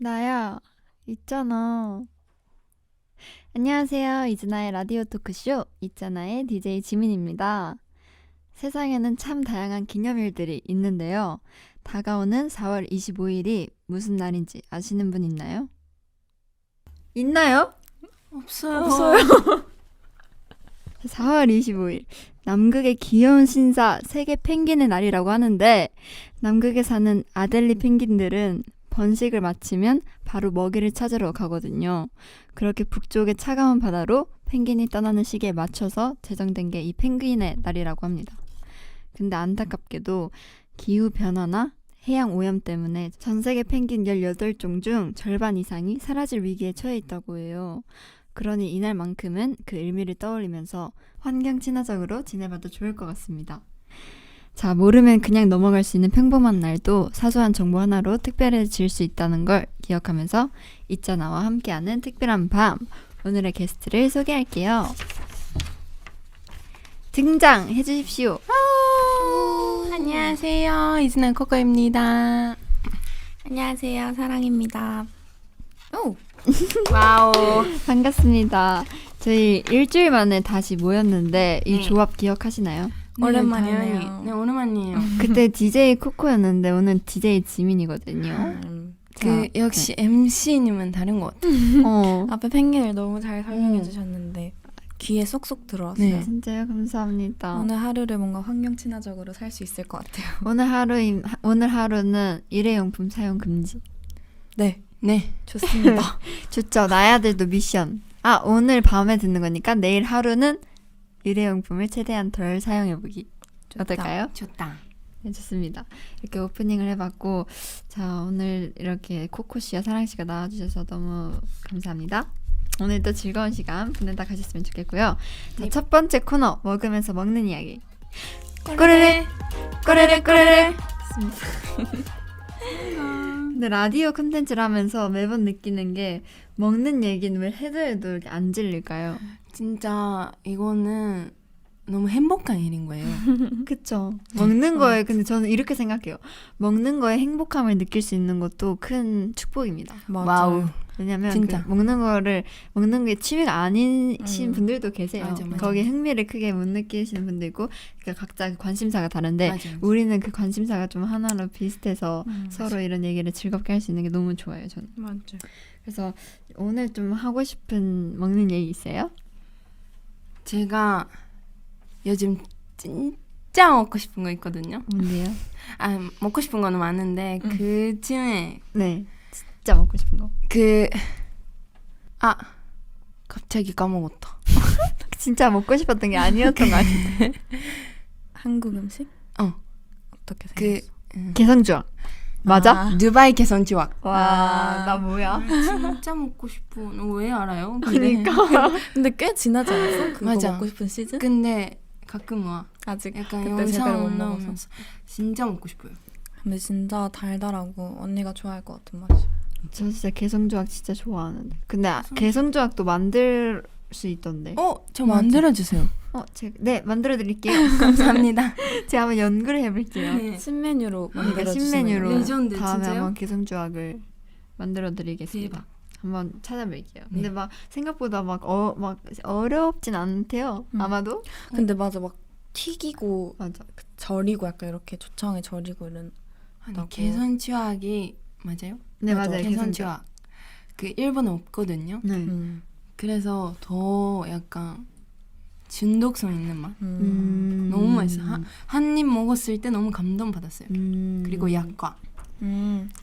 나야, 있잖아. 안녕하세요. 이즈나의 라디오 토크쇼, 있잖아의 DJ 지민입니다. 세상에는 참 다양한 기념일들이 있는데요. 다가오는 4월 25일이 무슨 날인지 아시는 분 있나요? 있나요? 없어요. 4월 25일, 남극의 귀여운 신사 세계 펭귄의 날이라고 하는데, 남극에 사는 아델리 펭귄들은 번식을 마치면 바로 먹이를 찾으러 가거든요. 그렇게 북쪽의 차가운 바다로 펭귄이 떠나는 시기에 맞춰서 제정된 게 이 펭귄의 날이라고 합니다. 근데 안타깝게도 기후 변화나 해양 오염 때문에 전 세계 펭귄 18종 중 절반 이상이 사라질 위기에 처해 있다고 해요. 그러니 이날만큼은 그 의미를 떠올리면서 환경 친화적으로 지내봐도 좋을 것 같습니다. 자, 모르면 그냥 넘어갈 수 있는 평범한 날도 사소한 정보 하나로 특별해질 수 있다는 걸 기억하면서 있잖아와 함께하는 특별한 밤, 오늘의 게스트를 소개할게요. 등장해 주십시오. 안녕하세요. 이즈나 코코입니다. 안녕하세요, 사랑입니다. 오, 와우. 반갑습니다. 저희 일주일 만에 다시 모였는데 이 네. 조합 기억하시나요? 오랜만이네요. 네, 오랜만이에요. 그때 DJ 코코였는데 오늘 DJ 지민이거든요. 그 자, 역시 MC님은 다른 것 같아요. 앞에 펭귄을 너무 잘 설명해 음. 주셨는데 귀에 쏙쏙 들어왔어요. 네. 진짜요? 감사합니다. 오늘 하루를 뭔가 환경 친화적으로 살 수 있을 것 같아요. 오늘 하루는 일회용품 사용 금지. 네, 네. 좋습니다. 좋죠. 나야들도 미션. 아, 오늘 밤에 듣는 거니까 내일 하루는 일회용품을 최대한 덜 사용해보기. 어떨까요? 좋다. 네, 좋습니다. 이렇게 오프닝을 해봤고, 자, 오늘 이렇게 코코씨와 사랑씨가 나와주셔서 너무 감사합니다. 오늘도 즐거운 시간 보내다 가셨으면 좋겠고요. 자, 첫 번째 코너, 먹으면서 먹는 이야기. 꼬르르, 꼬르르, 꼬르르. 근데 라디오 콘텐츠를 하면서 매번 느끼는 게 먹는 얘기는 왜 해도 해도 이렇게 안 질릴까요? 진짜 이거는 너무 행복한 일인 거예요. 그쵸. 먹는 거에 근데 저는 이렇게 생각해요. 먹는 거에 행복함을 느낄 수 있는 것도 큰 축복입니다. 와우. 왜냐면 진짜. 그 먹는 게 취미가 아니신 분들도 계세요. 맞아, 맞아. 거기에 흥미를 크게 못 느끼시는 분도 있고 그러니까 각자 그 관심사가 다른데 맞아요. 우리는 그 관심사가 좀 하나로 비슷해서 서로 이런 얘기를 즐겁게 할 수 있는 게 너무 좋아요. 저는. 맞죠. 그래서 오늘 좀 하고 싶은 먹는 얘기 있어요? 제가 요즘 진짜 먹고 싶은 거 있거든요. 뭔데요? 아, 먹고 싶은 거는 많은데 그 중에 네. 진짜 먹고 싶은 거. 갑자기 까먹었다. 진짜 먹고 싶었던 게 아니었던 거 같은데. 한국 음식? 어. 어떻게 그 생겼어? 개성주악. 맞아? 두바이 개선 지왁. 와, 나 뭐야? 진짜 먹고 싶어. 너 왜 알아요? 그러니까. 근데 꽤 지나지 않았어? 그거 맞아. 먹고 싶은 시즌? 근데 가끔 와. 아직 약간 그때 제대로 영상 못 먹어서. 올라오면서 진짜 먹고 싶어요. 근데 진짜 달달하고 언니가 좋아할 것 같은 맛이야. 저 진짜 개성주악 진짜 좋아하는데. 근데 개성주악도 만들 수 있던데. 저 만들어주세요. 네, 만들어 드릴게요. 감사합니다. 제가 한번 연구를 해볼게요. 네. 신메뉴로 그러니까 만들어주시는 신메뉴로 거예요? 레전드, 다음에 진짜요? 한번 개성주악을 만들어 드리겠습니다. 대박. 한번 찾아뵐게요. 근데 막 생각보다 막 어렵진 않대요. 아마도. 근데 맞아, 막 튀기고 맞아. 절이고 약간 이렇게 조청에 절이고 이런. 아니, 나고. 개선 지왁이 맞아요? 네, 맞아. 맞아요. 개선 개성주악. 지왁. 그 일본에 없거든요. 네. 그래서 더 약간 중독성 있는 맛. 너무 맛있어. 한 입 먹었을 때 너무 감동받았어요. 그리고 약과.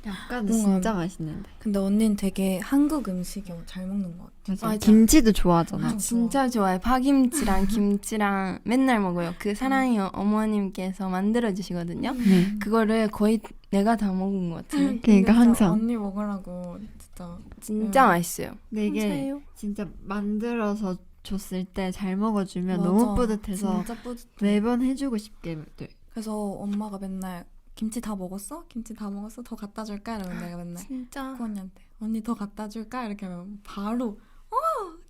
약간 뭔가- 진짜 맛있는데. 근데 언니는 되게 한국 음식이 잘 먹는 것 같아. 맞아. 맞아. 김치도 좋아하잖아. 아, 진짜 좋아요. 파김치랑 김치랑 맨날 먹어요. 그 사랑이 어머님께서 만들어 주시거든요. 네. 그거를 거의 내가 다 먹은 것 같아요. 그러니까 근데 진짜 항상. 언니 먹으라고 진짜. 진짜 맛있어요. 근데 이게 감사해요. 진짜 만들어서 줬을 때 잘 먹어주면 맞아. 너무 뿌듯해서 진짜 뿌듯해. 매번 해주고 싶게 돼. 그래서 엄마가 맨날 김치 다 먹었어? 김치 다 먹었어? 더 갖다 줄까? 이러면 내가 맨날 진짜 코 언니한테 언니 더 갖다 줄까? 이렇게 하면 바로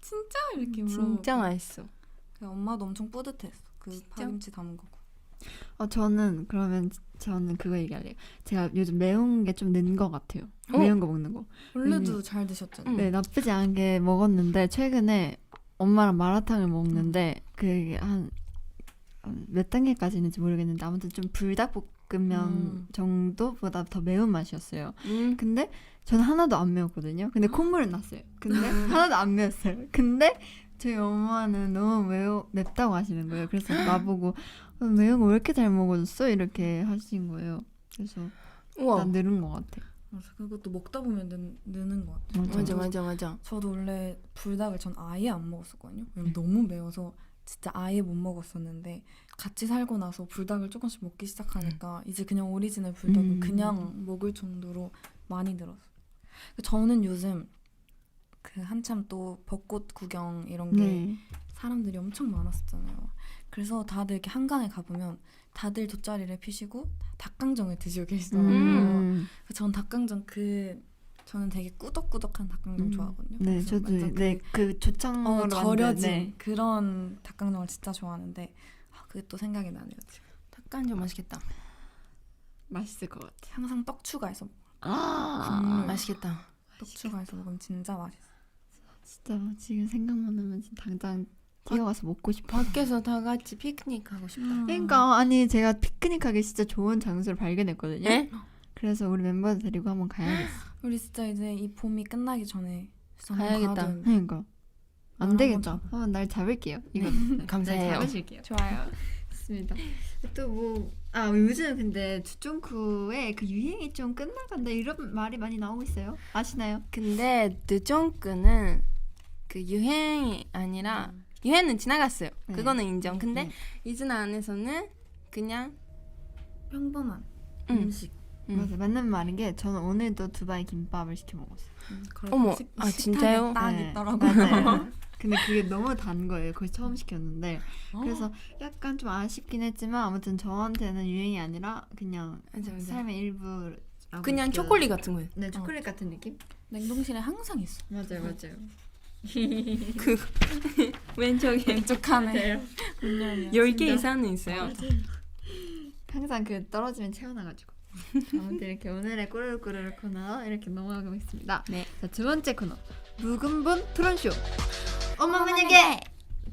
진짜 이렇게 물어. 진짜 맛있어. 엄마도 엄청 뿌듯했어. 그 진짜? 파김치 담은 거. 저는 그거 얘기할래요. 제가 요즘 매운 게 좀 는 것 같아요. 어? 매운 거 먹는 거. 원래도 잘 드셨잖아요. 네, 나쁘지 않게 먹었는데 최근에 엄마랑 마라탕을 먹는데 그게 한 몇 단계까지는지 모르겠는데 아무튼 좀 불닭볶음면 정도보다 더 매운 맛이었어요. 근데 저는 하나도 안 매웠거든요. 근데 콧물은 났어요. 근데 하나도 안 매웠어요. 근데 저희 엄마는 너무 맵다고 하시는 거예요. 그래서 나보고 매운 거 왜 이렇게 잘 먹어줬어? 이렇게 하신 거예요. 그래서 우와. 난 늘은 것 같아. 맞아. 그것도 먹다 보면 느는 것 같아요. 맞아. 저도 원래 불닭을 전 아예 안 먹었었거든요. 왜냐면 너무 매워서 진짜 아예 못 먹었었는데 같이 살고 나서 불닭을 조금씩 먹기 시작하니까 이제 그냥 오리지널 불닭을 그냥 먹을 정도로 많이 늘었어요. 저는 요즘 그 한참 또 벚꽃 구경 이런 게 사람들이 엄청 많았었잖아요. 그래서 다들 이렇게 한강에 가보면 다들 돗자리를 피시고 닭강정을 드시고 계시더라고요. 전 닭강정 저는 되게 꾸덕꾸덕한 닭강정 좋아하거든요. 네, 그래서 저도 완전 그 조청으로 절여진 만든, 그런 닭강정을 진짜 좋아하는데 그게 또 생각이 나네요. 지금. 닭강정 맛있겠다. 맛있을 것 같아. 항상 떡 추가해서 아, 맛있겠다. 떡 추가해서 먹으면 진짜 맛있어. 진짜 지금 생각만 하면 진짜 당장 뛰어가서 먹고 싶어. 밖에서 다 같이 피크닉 하고 싶다. 그러니까 아니 제가 피크닉하기 진짜 좋은 장소를 발견했거든요. 네? 그래서 우리 멤버들 데리고 한번 가야겠어. 우리 진짜 이제 이 봄이 끝나기 전에 진짜 가야겠다. 한번 가야 되는데. 그러니까 안 나랑 되겠죠. 먼저. 한번 날 잡을게요. 이거 감사해요. 잡으실게요. 좋아요. 좋습니다. 또 요즘 근데 두쫑크의 그 유행이 좀 끝나간다 이런 말이 많이 나오고 있어요. 아시나요? 근데 드종크는 그 유행이 아니라 유행은 지나갔어요. 네. 그거는 인정. 근데 이즈나 안에서는 그냥 평범한 음식. 맞아, 맞는 말인 게 저는 오늘도 두바이 김밥을 시켜 먹었어요. 어머, 식탁에 진짜요? 딱 네, 있더라고요. 맞아요. 근데 그게 너무 단 거예요. 거의 처음 시켰는데 어. 그래서 약간 좀 아쉽긴 했지만 아무튼 저한테는 유행이 아니라 그냥 맞아. 삶의 일부라고 그냥 느껴요. 초콜릿 같은 거예요. 네, 초콜릿 같은 느낌? 냉동실에 항상 있어. 맞아요. 그 왼쪽에 왼쪽 칸에 네. 10개 이상은 있어요. 항상 그 떨어지면 채워놔가지고. 아무튼 이렇게 오늘의 꾸르르꾸르르 코너 이렇게 넘어가겠습니다. 네. 자, 두 번째 코너 묵은 분 토론쇼. 엄마 만약에.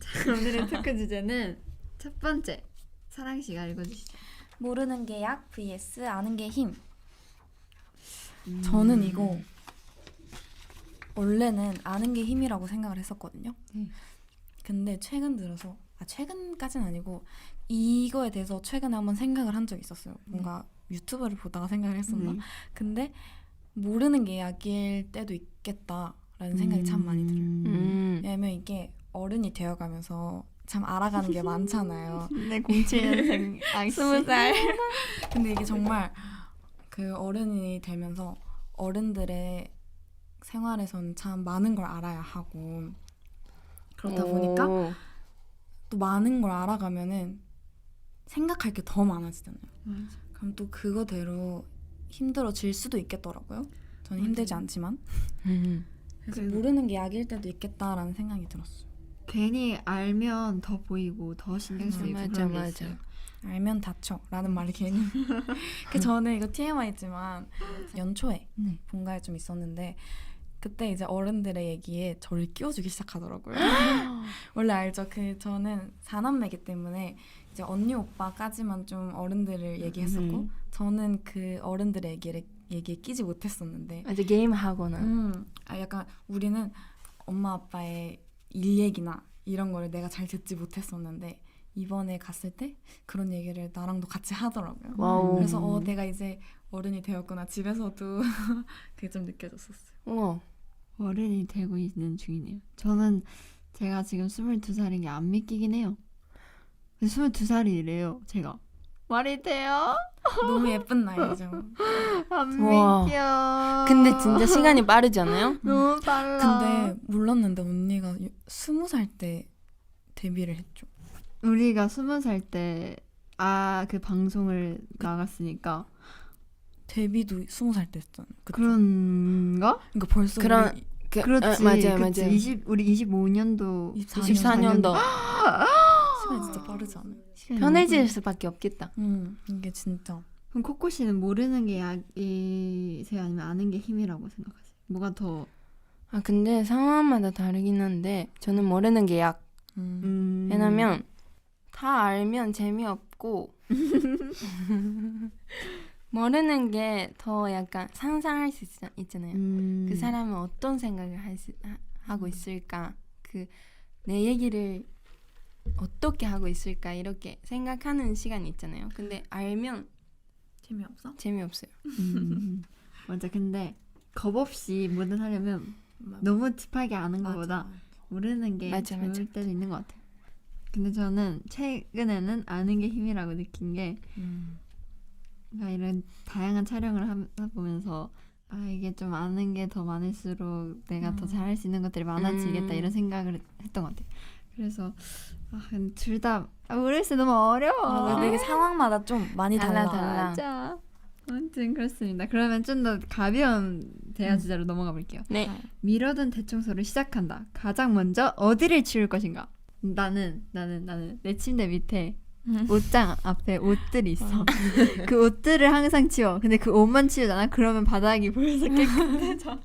자, 오늘의 토크 주제는 첫 번째 사랑 씨가 읽어주시죠. 모르는 게 약 vs 아는 게 힘. 저는 이거 원래는 아는 게 힘이라고 생각을 했었거든요. 근데 최근 들어서 최근까지는 아니고 이거에 대해서 최근에 한번 생각을 한 적이 있었어요. 뭔가 유튜브를 보다가 생각을 했었나? 근데 모르는 게 약일 때도 있겠다라는 생각이 참 많이 들어요. 왜냐면 이게 어른이 되어가면서 참 알아가는 게 많잖아요. 네, 07년생 아이씨. 20살. 근데 이게 정말 그 어른이 되면서 어른들의 생활에서는 참 많은 걸 알아야 하고 그렇다 보니까 또 많은 걸 알아가면은 생각할 게 더 많아지잖아요. 맞아. 그럼 또 그거대로 힘들어질 수도 있겠더라고요. 저는 힘들지 않지만 그래서 모르는 게 약일 때도 있겠다라는 생각이 들었어요. 괜히 알면 더 보이고 더 신경 쓰이고 그런 게 있어요. 알면 다쳐 라는 말이 괜히 그 저는 이거 TMI지만 연초에 네. 본가에 좀 있었는데 그때 이제 어른들의 얘기에 저를 끼워주기 시작하더라고요. 원래 알죠? 저는 4남매이기 때문에 이제 언니 오빠까지만 좀 어른들을 얘기했었고 저는 그 어른들의 얘기에 끼지 못했었는데 아주 게임 하거나 약간 우리는 엄마 아빠의 일 얘기나 이런 거를 내가 잘 듣지 못했었는데 이번에 갔을 때 그런 얘기를 나랑도 같이 하더라고요. 와우. 그래서 내가 이제 어른이 되었구나. 집에서도 그게 좀 느껴졌었어요. 우와. 어른이 되고 있는 중이네요. 저는 제가 지금 22살인 게 안 믿기긴 해요. 22살이래요, 제가. 말이 돼요? 너무 예쁜 나이죠. 안 우와. 믿겨. 근데 진짜 시간이 빠르지 않아요? 너무 빨라. 근데 몰랐는데 언니가 20살 때 데뷔를 했죠. 우리가 20살 때 그 방송을 나갔으니까 데뷔도 20살 때 했잖아요. 그쵸? 그런가? 그러니까 벌써 그런 우리 그렇지. 맞아요. 그치. 우리 25년도 24년도. 시간이 진짜 빠르지 않아요? 시간이 편해질 너무 수밖에 없겠다. 이게 진짜 그럼 코코 씨는 모르는 게 약이세요? 아니면 아는 게 힘이라고 생각하세요? 뭐가 더 아 근데 상황마다 다르긴 한데 저는 모르는 게 약. 왜냐면 다 알면 재미없고 모르는 게 더 약간 상상할 수 있잖아요. 그 사람은 어떤 생각을 하고 있을까? 그 내 얘기를 어떻게 하고 있을까? 이렇게 생각하는 시간이 있잖아요. 근데 알면 재미없어? 재미없어요. 맞아. 근데 겁 없이 뭐든 하려면 너무 딥하게 아는 것보다 모르는 게 맞아, 좋을 맞아. 때도 있는 것 같아요. 근데 저는 최근에는 아는 게 힘이라고 느낀 게 그러니까 이런 다양한 촬영을 하다 보면서 아 이게 좀 아는 게 더 많을수록 내가 더 잘할 수 있는 것들이 많아지겠다 이런 생각을 했던 것 같아요. 그래서 둘 다 모르겠어 너무 어려워. 되게 상황마다 좀 많이 달라. 맞아. 아무튼 그렇습니다. 그러면 좀 더 가벼운 대화 주제로 넘어가 볼게요. 네. 미뤄둔 대청소를 시작한다. 가장 먼저 어디를 치울 것인가? 나는 내 침대 밑에 옷장 앞에 옷들이 있어. 그 옷들을 항상 치워. 근데 그 옷만 치우잖아. 그러면 바닥이 보여서 깨끗해져.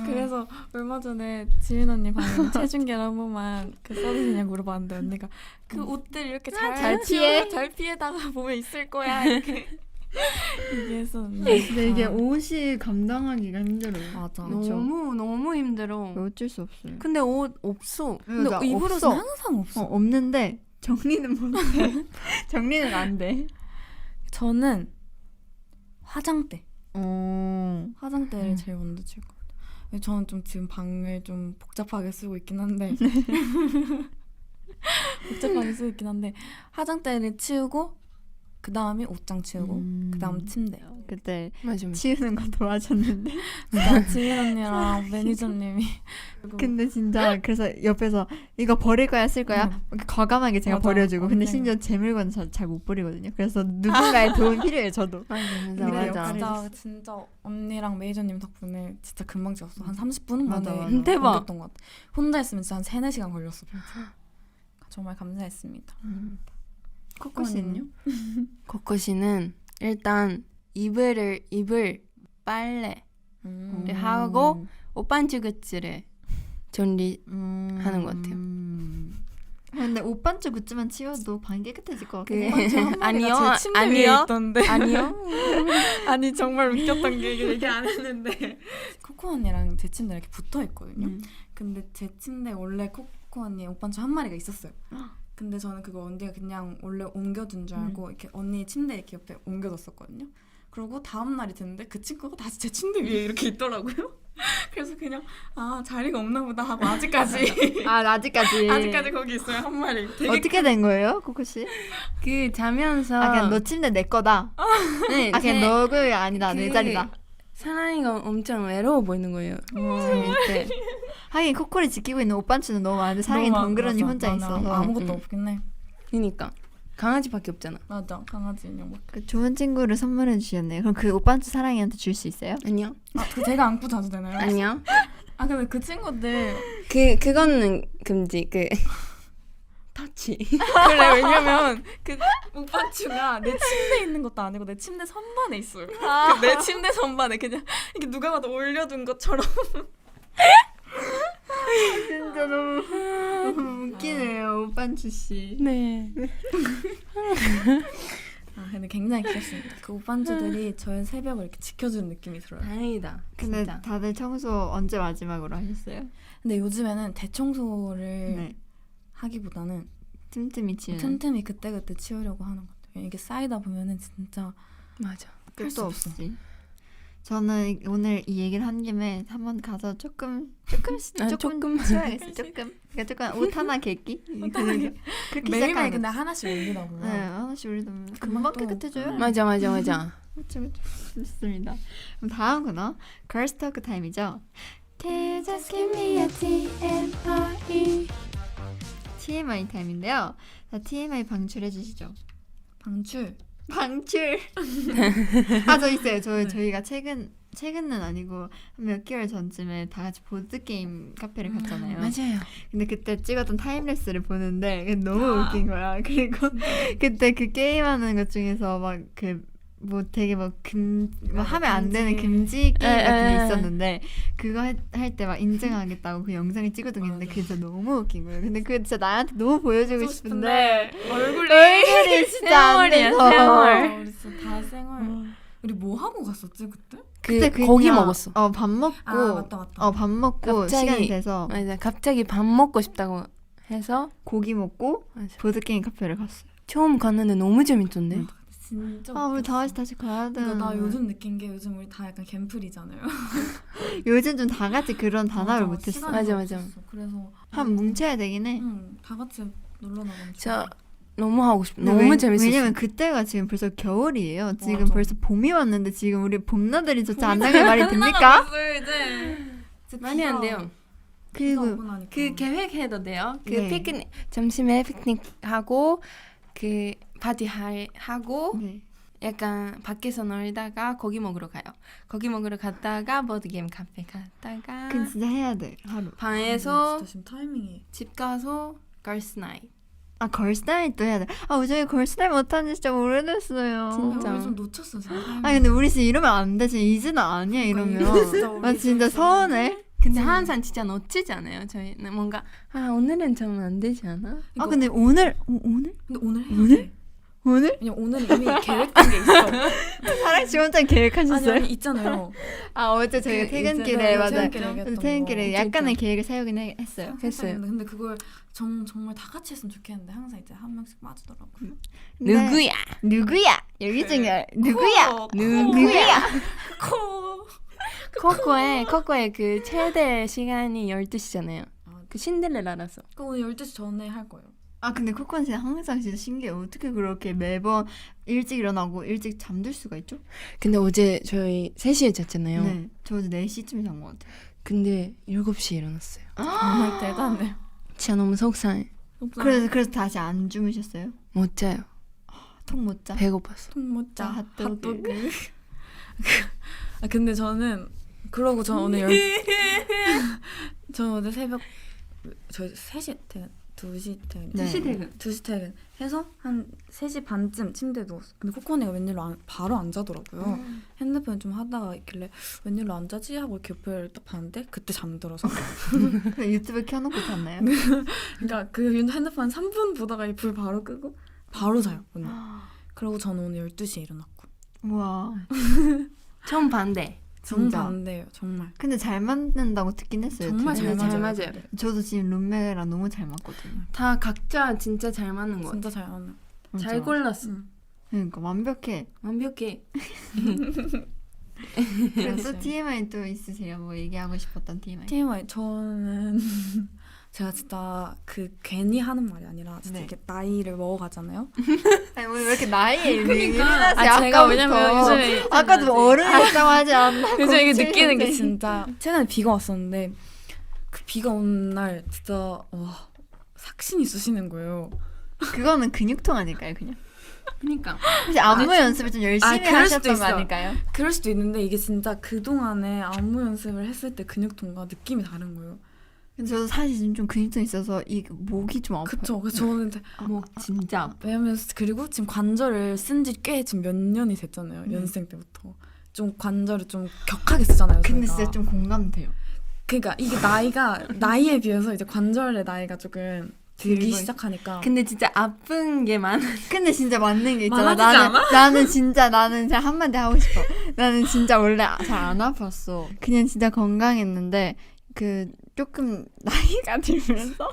그래서 얼마 전에 지민 언니 방에 체중계를 한 번만 써주시냐고 물어봤는데 언니가 그 옷들 이렇게 잘 피해? 잘 피해다가 보면 있을 거야 이렇게 얘기했었는데 근데 이게 옷이 감당하기가 힘들어요. 맞아. 너무 힘들어. 어쩔 수 없어요. 근데 옷 없어. 근데 맞아, 입으로는 없어. 항상 없어. 없는데 정리는 못해. 정리는 안 돼. 저는 화장대. 어. 화장대를 제일 먼저 칠 것 같아요. 저는 좀 지금 방을 좀 복잡하게 쓰고 있긴 한데 화장대를 치우고 그 다음에 옷장 치우고 그 다음 침대. 그때 맞아. 치우는 거 도와줬는데. 지민 언니랑 매니저님이 근데 진짜 그래서 옆에서 이거 버릴 거야 쓸 거야 이렇게 과감하게 제가 맞아. 버려주고 근데 언니가. 심지어 제 물건은 잘 못 버리거든요. 그래서 누군가의 도움이 필요해요. 저도. 맞아. 근데 맞아. 진짜 언니랑 매니저님 덕분에 진짜 금방 지웠어. 한 30분 맞아, 만에 맞아. 대박. 옮겼던 것 같아. 혼자 했으면 진짜 한 3-4시간 걸렸어. 정말 감사했습니다. 코코 씨는요? 코코 씨는 일단 이불 빨래를 하고 옷반지 굿즈를 정리하는 것 같아요. 근데 옷반지 굿즈만 치워도 방 깨끗해질 것 같아요. 아니요, 제 침대 위에 아니요, 있던데. 아니요. 아니 정말 웃겼던 게 얘기 안 했는데 코코 언니랑 제 침대 이렇게 붙어 있거든요. 근데 제 침대 원래 코코 언니 옷반지 한 마리가 있었어요. 근데 저는 그거 언니가 그냥 원래 옮겨둔 줄 알고 이렇게 언니 침대 이렇게 옆에 옮겨뒀었거든요. 그리고 다음 날이 됐는데 그 친구가 다시 제 침대 위에 이렇게 있더라고요. 그래서 그냥 자리가 없나 보다 하고 아직까지 아직까지 거기 있어요 한 마리. 되게 어떻게 된 거예요, 코코 씨? 그 자면서 그냥 너 침대 내 거다. 네, 그냥 너그 아니다 내 자리다. 사랑이가 엄청 외로워 보이는 거예요. 잠일 때. 하긴 코코를 지키고 있는 옷반지는 너무 많은데 사랑이 덩그러니 혼자 있어서 아무것도 없긴 해. 그러니까 강아지밖에 없잖아. 맞아, 강아지 인형. 그 좋은 친구를 선물해 주셨네요. 그럼 그 옷반지 사랑이한테 줄 수 있어요? 아니요, 그 제가 안고 자도 되나요? 아니요. 근데 그 친구들 그거는 금지. 터치. 그래 왜냐면 그 옷반추가 내 침대에 있는 것도 아니고 내 침대 선반에 있어요. 내 침대 선반에 그냥 이게 누가 봐도 올려둔 것처럼. 진짜 너무 웃기네요, 옷반지 씨. 네. 근데 굉장히 귀엽습니다. 그 옷반주들이 저의 새벽을 이렇게 지켜주는 느낌이 들어요. 다행이다. 근데 진짜. 다들 청소 언제 마지막으로 하셨어요? 근데 요즘에는 대청소를 네. 하기보다는 틈틈이 치우는. 틈틈이 그때그때 치우려고 하는 것 같아요. 이게 쌓이다 보면은 진짜 맞아. 할 수 끝도 없어. 없이. 저는 오늘 이 얘기를 한 김에 한번 가서 조금씩 조금. 치워야겠어요. 그러니까 조금 옷 하나 개기. 그렇게 매일매일 시작하는 근데 거. 하나씩 올리다 보면 네, 하나씩 우리도 금방 금방 또- 깨끗해져요. 맞아. 그렇죠. 좋습니다. 그럼 다음 코너 Girls Talk 타임이죠. Just give me a TMI. TMI 타임인데요. 자, TMI 방출해 주시죠. 방출. 방출. 저 있어요. 저희가 최근은 아니고 한 몇 개월 전쯤에 다 같이 보드 게임 카페를 갔잖아요. 맞아요. 근데 그때 찍었던 타임랩스를 보는데 그게 너무 웃긴 거야. 그리고 그때 그 게임하는 것 중에서 막 그 뭐 되게 뭐 하면 안 되는 금지 게임 같은 게 있었는데 그거 할 때 막 인증하겠다고 그 영상을 찍어둔 게 있는데 그게 진짜 너무 웃긴 거예요. 근데 그거 진짜 나한테 너무 보여주고 싶은데 얼굴이 진짜 안 생얼이야, 돼서. 생얼. 우리 진짜 다 생얼. 우리 뭐 하고 갔었지 그때? 그때 고기 그냥, 먹었어. 밥 먹고 맞다. 밥 먹고 갑자기- 시간이 돼서 맞아. 갑자기 밥 먹고 싶다고 해서 고기 먹고 맞아. 보드 게임 카페를 갔어요. 처음 갔는데 너무 재밌던데. 진짜 우리 웃겼어. 다시 가야 돼. 그러니까 나 요즘 느낀 게 요즘 우리 다 약간 갬플이잖아요. 요즘 좀 다 같이 그런 단합을 못했어. 시간이 맞아, 없었어. 그래서 한 뭉쳐야 되긴 해. 다 같이 놀러 나가면 저 너무 하고 싶어. 근데 너무 재밌었어. 왜냐면 그때가 지금 벌써 겨울이에요. 지금 맞아. 벌써 봄이 왔는데 지금 우리 봄나들이조차 안 나갈 말이 됩니까? 이제 많이 안 돼요. 비가 그리고 오고 나니까. 그 계획해도 돼요. 그 네. 피크닉 점심에 피크닉 하고 그 파티 하고 네. 약간 밖에서 놀다가 고기 먹으러 가요. 고기 먹으러 갔다가 보드게임 카페 갔다가 그건 진짜 해야 돼 하루. 방에서 진짜 지금 타이밍이 집 가서 걸스 나잇. 걸스 나잇도 해야 돼. 저희 걸스 나잇 못한 지 진짜 오래됐어요. 진짜. 우리 좀 놓쳤어 지금 타이밍. 근데 우리 진짜 이러면 안 돼. 진짜 이제는 아니야 이러면. 나 진짜 서운해. 근데 항상 진짜 놓치지 않아요. 저희는 뭔가 오늘은 좀 안 되지 않아? 근데 오늘 근데 오늘 해야 오늘? 돼. 오늘? 왜냐면 오늘 이미 계획된 게 있어. 사랑 씨 혼자 계획하셨어요? 아니 있잖아요. 어제 저희가 그 퇴근길에 있잖아요. 맞아요. 퇴근길에 얘기했던 퇴근길에 거. 약간의 계획을 세우긴 했어요. 했어요. 근데 그걸 정말 다 같이 했으면 좋겠는데 항상 이제 한 명씩 빠지더라고요. 근데 누구야? 누구야? 여기 중요해. 누구야? 누구야? 코코의 그 최대 시간이 12시잖아요. 그 신데렐라라서. 그 오늘 12시 전에 할 거예요. 근데 코코는 진짜 항상 진짜 신기해. 어떻게 그렇게 매번 일찍 일어나고 일찍 잠들 수가 있죠? 근데 어제 저희 3시에 잤잖아요. 네. 저 어제 4시쯤에 잔 것 같아요. 근데 7시에 일어났어요. 정말 대단해. 진짜 너무 속상해. 그래서 다시 안 주무셨어요? 못 자요. 통 못 자? 배고팠어. 통모짜 핫도그. 근데 저는 그러고 저 오늘 저 어제 새벽 저 3시 퇴근 2시 퇴근 네. 2시 퇴근. 2시 퇴근 해서 한 3시 반쯤 침대에 누웠어. 근데 코코네가 웬일로 바로 안 자더라고요. 핸드폰 좀 하다가 있길래 웬일로 안 자지 하고 이렇게 옆을 딱 봤는데 그때 잠들어서 그냥 유튜브 켜놓고 잤나요? 그러니까 그 핸드폰 3분 보다가 이 불 바로 끄고 바로 자요 오늘. 그리고 저는 오늘 12시에 일어났고 우와. 처음 반대. 정말 진짜. 반대예요 정말. 근데 잘 맞는다고 듣긴 했어요. 정말 유튜브에. 잘 잘 맞아요. 맞아요. 근데. 저도 지금 룸메랑 너무 잘 맞거든요. 다 각자 진짜 잘 맞는 거 같아. 진짜 잘 맞는. 잘 맞아. 골랐어. 응. 그러니까 완벽해. 완벽해. 그래서 TMI 또 있으세요? 뭐 얘기하고 싶었던 TMI? TMI 저는 제가 진짜 그 괜히 하는 말이 아니라 진짜 네. 이렇게 나이를 먹어가잖아요. 아니 오늘 왜 이렇게 나이에 그러니까. 제가 왜냐면 요즘에 아까도 어른이었다고 하지 않나? 요즘 이게 07 느끼는 게 년생. 진짜 최근에 비가 왔었는데 그 비가 오는 날 진짜 와 삭신이 쑤시는 거예요. 그거는 근육통 아닐까요, 그냥? 그러니까. 혹시 안무 연습을 좀 열심히 그럴 수도 하셨던 거 있어. 아닐까요? 그럴 수도 있는데 이게 진짜 그 동안에 안무 연습을 했을 때 근육통과 느낌이 다른 거예요. 근데 저도 사실 지금 좀 근육통 있어서 이 목이 좀 아파요. 그쵸? 그래서 저는 이제 목 진짜 아파. 왜냐면 그리고 지금 관절을 쓴 지 꽤 지금 몇 년이 됐잖아요. 연습생 때부터 좀 관절을 좀 격하게 쓰잖아요. 근데 저희가. 진짜 좀 공감돼요. 그러니까 이게 나이에 비해서 이제 관절의 나이가 조금 들기 들고 시작하니까. 근데 진짜 아픈 게 많아. 근데 진짜 맞는 게 있잖아. 많아지지 나는 진짜 한마디 하고 싶어. 나는 진짜 원래 잘 안 아팠어. 그냥 진짜 건강했는데 그 조금 나이가 들면서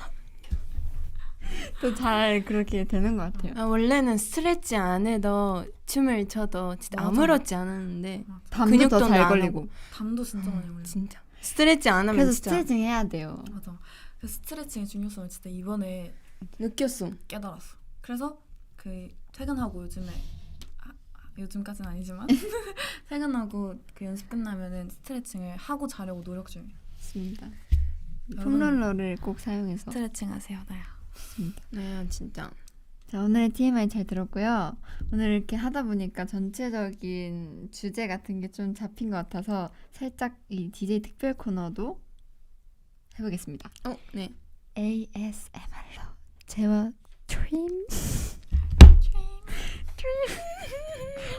또 잘 그렇게 되는 것 같아요. 원래는 스트레치 안 해도 춤을 춰도 진짜 맞아. 아무렇지 않았는데 담도 근육도 더 잘 안 걸리고. 하고. 담도 진짜 많이 걸려. 진짜 스트레치 안 하면 그래서 진짜 스트레칭 해야 돼요. 맞아. 그 스트레칭의 중요성을 진짜 이번에 느꼈어. 깨달았어. 그래서 그 퇴근하고 요즘까지는 아니지만 퇴근하고 그 연습 끝나면은 스트레칭을 하고 자려고 노력 중이에요. 맞습니다. 여러분, 폼롤러를 꼭 사용해서. 스트레칭 하세요, 나야. 네, 진짜. 자, 오늘의 TMI 잘 들었고요. 오늘 이렇게 하다 보니까 전체적인 주제 같은 게 좀 잡힌 것 같아서 살짝 이 DJ 특별 코너도 해보겠습니다. 네. ASMR로 제와 트림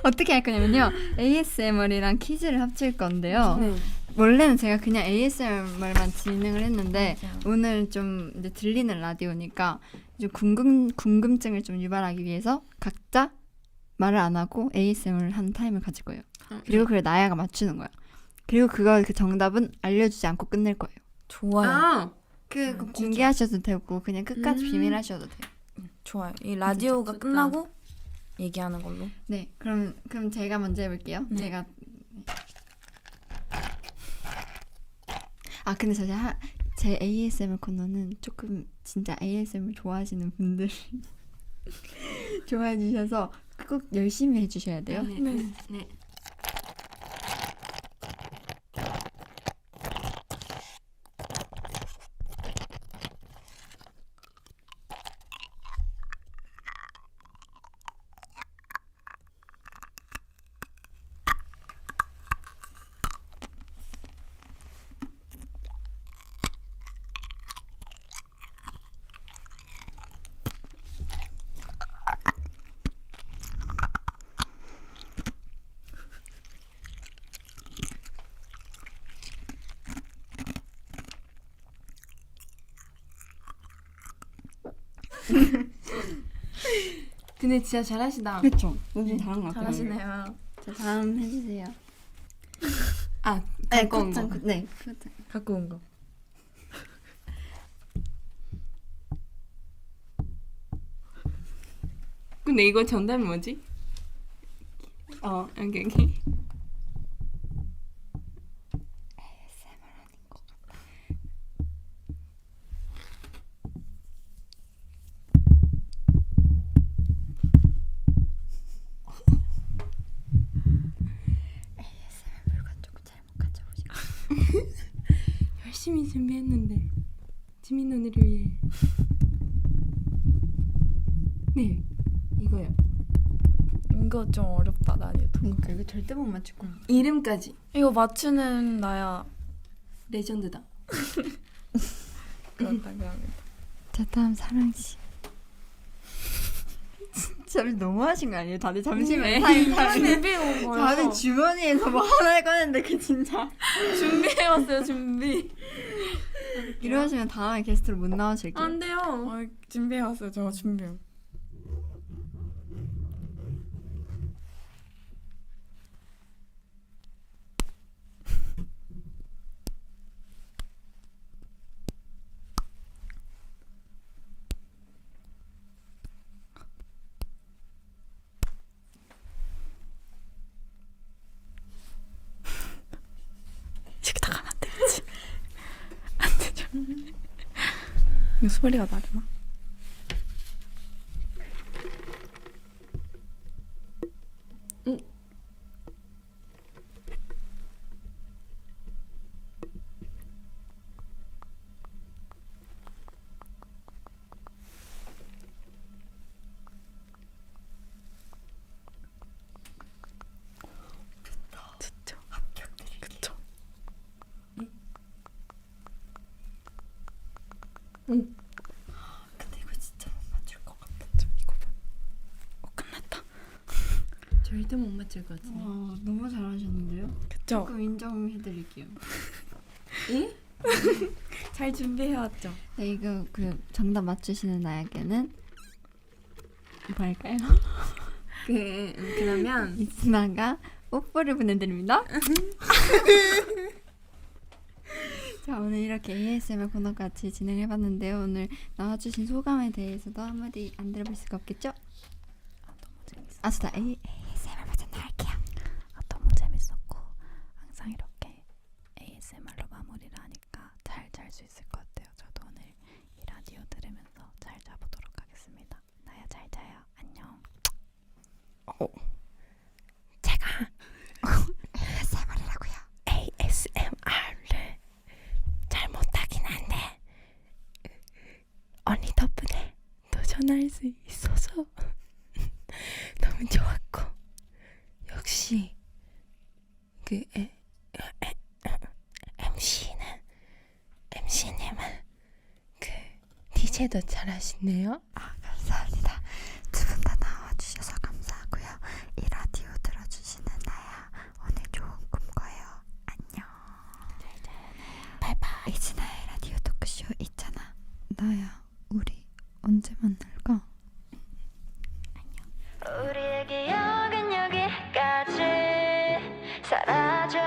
어떻게 할 거냐면요. ASMR이랑 퀴즈를 합칠 건데요. 네. 원래는 제가 그냥 ASMR만 진행을 했는데 맞아요. 오늘 좀 이제 들리는 라디오니까 좀 궁금증을 좀 유발하기 위해서 각자 말을 안 하고 ASMR을 하는 타임을 가질 거예요. 그리고 그걸 나야가 맞추는 거야. 그리고 그 정답은 알려주지 않고 끝낼 거예요. 좋아요. 아, 그거 진짜. 공개하셔도 되고 그냥 끝까지 음. 비밀하셔도 돼요. 좋아요. 이 라디오가 좋다. 끝나고 얘기하는 걸로. 네, 그럼 제가 먼저 해볼게요. 네. 제가 근데 사실 제 ASMR 코너는 조금 진짜 ASMR 좋아하시는 분들이 좋아해 주셔서 꼭 열심히 해주셔야 돼요. 네. 네. 네. 근데 진짜 잘하시다. 그렇죠. 너무 잘한 것 같아요. 잘하시네요. 자, 다음 해주세요. 아, 네, 갖고 온 거. 콧장, 네, 콧장. 갖고 온 거. 근데 이거 정답이 뭐지? 오케이. 물건 조금 잘못 가져오시고. 열심히 준비했는데 지민 언니를 위해. 네, 이거요. 이거 좀 어렵다 난이도. 그러니까 이거 절대 못 맞출 거야. 이름까지 이거 맞추는 나야. 레전드다. 그렇다 그러면. 자, 다음 사랑 씨. 진짜 너무 하신 거 아니에요? 다들 잠시만요. 네. 타임. 준비해 온 거예요. 다들 주머니에서 뭐 하나 꺼냈는데 그 진짜 준비해 왔어요 준비. 이러시면 다음에 게스트로 못 나오실게요. 안 돼요. 준비해 왔어요. 저 준비. 이렇게 나가면 안 되겠지. 안 되죠. 이거 소리가 나려나? 좋죠. 그쵸. 근데 이거 진짜 못 맞출 것 같아. 이거 봐. 끝났다. 절대 못 맞출 것 같은데. 너무 잘하셨는데요? 그쵸? 조금 인정해드릴게요. 예? 잘 준비해왔죠? 네, 이거 정답 맞추시는 나에게는 뭐 할까요? 그러면 이스나가 뽀뽀를 보내드립니다. 자, 오늘 이렇게 ASMR 코너 같이 진행해봤는데요. 오늘 나와주신 소감에 대해서도 한마디 안 들어볼 수가 없겠죠? 너무 재밌어. 아수다 ASMR 버전 나갈게요. 너무 재밌었고 항상 이렇게 ASMR로 마무리를 하니까 잘 잘 수 있을 것 같아요. 저도 오늘 이 라디오 들으면서 잘 자보도록 하겠습니다. 나야 잘 자요. 안녕. 제가 ASMR이라고요. ASMR을 잘 못하긴 한데 언니 덕분에 도전할 수 있어서 대체도 잘하시네요. 감사합니다. 두 분 다 나와주셔서 감사하고요. 이 라디오 들어주시는 나야 오늘 좋은 꿈 꿔요. 안녕. 바이바이. 이진아의 라디오 토크쇼 있잖아. 나야 우리 언제 만날까? 안녕. 우리의 기억은 여기까지 사라져